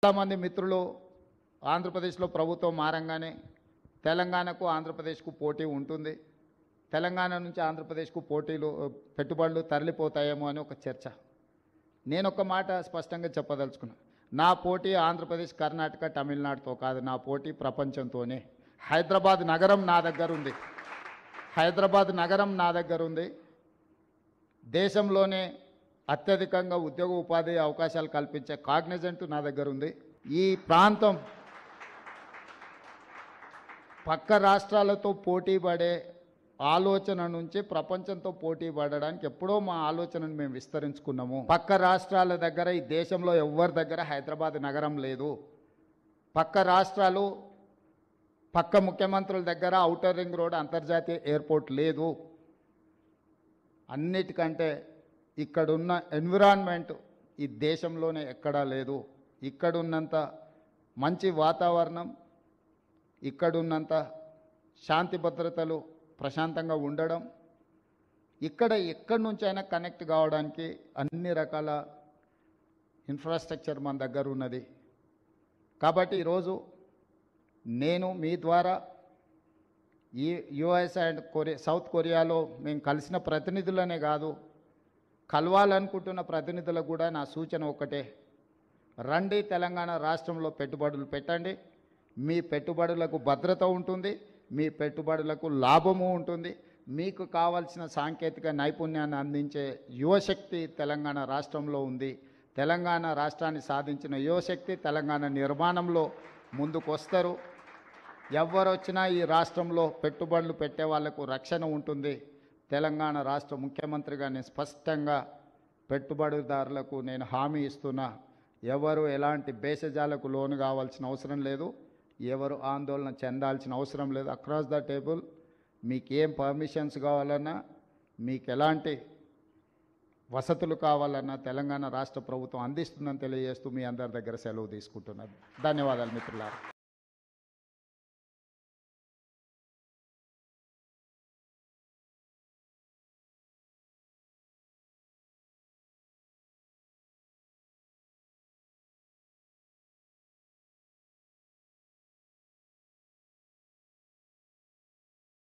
చాలామంది మిత్రులు ఆంధ్రప్రదేశ్లో ప్రభుత్వం మారంగానే తెలంగాణకు ఆంధ్రప్రదేశ్కు పోటీ ఉంటుంది, తెలంగాణ నుంచి ఆంధ్రప్రదేశ్కు పెట్టుబడులు తరలిపోతాయేమో అని ఒక చర్చ. నేను ఒక మాట స్పష్టంగా చెప్పదలుచుకున్నా. నా పోటీ ఆంధ్రప్రదేశ్, కర్ణాటక, తమిళనాడుతో కాదు. నా పోటీ ప్రపంచంతోనే. హైదరాబాద్ నగరం నా దగ్గర ఉంది. హైదరాబాద్ నగరం నా దగ్గర ఉంది. దేశంలోనే అత్యధికంగా ఉద్యోగ ఉపాధి అవకాశాలు కల్పించే కాగ్నిజెంట్ నా దగ్గర ఉంది. ఈ ప్రాంతం పక్క రాష్ట్రాలతో పోటీ పడే ఆలోచన నుంచి ప్రపంచంతో పోటీ పడడానికి ఎప్పుడో మా ఆలోచనను మేము విస్తరించుకున్నాము. పక్క రాష్ట్రాల దగ్గర, ఈ దేశంలో ఎవరి దగ్గర హైదరాబాద్ నగరం లేదు. పక్క రాష్ట్రాలు, పక్క ముఖ్యమంత్రుల దగ్గర ఔటర్ రింగ్ రోడ్, అంతర్జాతీయ ఎయిర్పోర్ట్ లేదు. అన్నిటికంటే ఇక్కడున్న ఎన్విరాన్మెంట్ ఈ దేశంలోనే ఎక్కడా లేదు. ఇక్కడున్నంత మంచి వాతావరణం, ఇక్కడున్నంత శాంతి భద్రతలు, ప్రశాంతంగా ఉండడం, ఇక్కడ ఎక్కడి నుంచైనా కనెక్ట్ కావడానికి అన్ని రకాల ఇన్ఫ్రాస్ట్రక్చర్ మన దగ్గర ఉన్నది. కాబట్టి ఈరోజు నేను మీ ద్వారా ఈ యుఎస్ అండ్ సౌత్ కొరియాలో మేము కలిసిన ప్రతినిధులనే కాదు, కలవాలనుకుంటున్న ప్రతినిధులకు కూడా నా సూచన ఒకటే: రండి, తెలంగాణ రాష్ట్రంలో పెట్టుబడులు పెట్టండి. మీ పెట్టుబడులకు భద్రత ఉంటుంది, మీ పెట్టుబడులకు లాభము ఉంటుంది. మీకు కావాల్సిన సాంకేతిక నైపుణ్యాన్ని అందించే యువశక్తి తెలంగాణ రాష్ట్రంలో ఉంది. తెలంగాణ రాష్ట్రాన్ని సాధించిన యువశక్తి తెలంగాణ నిర్మాణంలో ముందుకు వస్తారు. ఎవరు వచ్చినా ఈ రాష్ట్రంలో పెట్టుబడులు పెట్టే వాళ్లకు రక్షణ ఉంటుంది. తెలంగాణ రాష్ట్ర ముఖ్యమంత్రిగా నేను స్పష్టంగా పెట్టుబడిదారులకు నేను హామీ ఇస్తున్నా. ఎవరు ఎలాంటి భేషజాలకు లోను కావాల్సిన అవసరం లేదు, ఎవరు ఆందోళన చెందాల్సిన అవసరం లేదు. అక్రాస్ ద టేబుల్ మీకు ఏం పర్మిషన్స్ కావాలన్నా, మీకు ఎలాంటి వసతులు కావాలన్నా తెలంగాణ రాష్ట్ర ప్రభుత్వం అందిస్తుందని తెలియజేస్తూ మీ అందరి దగ్గర సెలవు తీసుకుంటున్నాను. ధన్యవాదాలు మిత్రులారా.